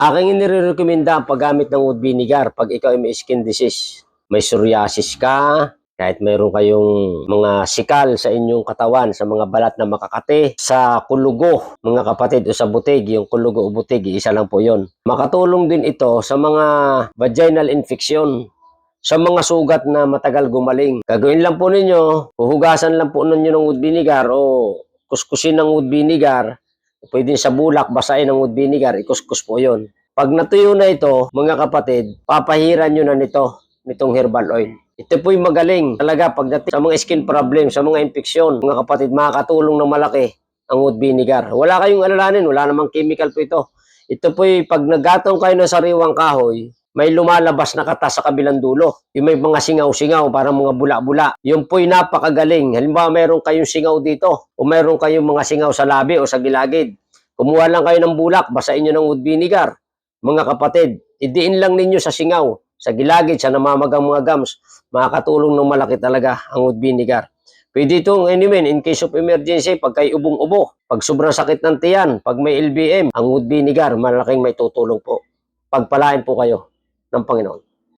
Aking inirekomenda ang paggamit ng wood vinegar pag ikaw ay may skin disease. May psoriasis ka, kahit mayroon kayong mga sikal sa inyong katawan, sa mga balat na makakati, sa kulugo, mga kapatid, o sa butig, yung kulugo o butig, isa lang po yon. Makatulong din ito sa mga vaginal infection, sa mga sugat na matagal gumaling. Gagawin lang po ninyo, huhugasan lang po ninyo ng wood vinegar o kuskusin ng wood vinegar. Pwede sa bulak, basahin ng wood vinegar, ikuskus po yon. Pag natuyo na ito, mga kapatid, papahiran nyo na nitong herbal oil. Ito po'y magaling talaga pagdating sa mga skin problem, sa mga infeksyon. Mga kapatid, makakatulong ng malaki ang wood vinegar. Wala kayong alalanin, wala namang chemical po ito. Ito po'y pag naggatong kayo ng sariwang kahoy, may lumalabas na katas sa kabilang dulo. Yung may mga singaw-singaw, parang mga bula-bula. Yung po'y napakagaling. Halimbawa, meron kayong singaw dito o meron kayong mga singaw sa labi o sa gilagid. Kumuha lang kayo ng bulak, basain nyo ng wood vinegar. Mga kapatid, idiin lang ninyo sa singaw, sa gilagid, sa namamagang mga gums. Makakatulong ng malaki talaga ang wood vinegar. Pwede itong inumin in case of emergency, pag kayo ubong-ubo, pag sobrang sakit ng tiyan, pag may LBM, ang wood vinegar, malaking may tutulong po. Pagpalain po kayo ng Panginoon.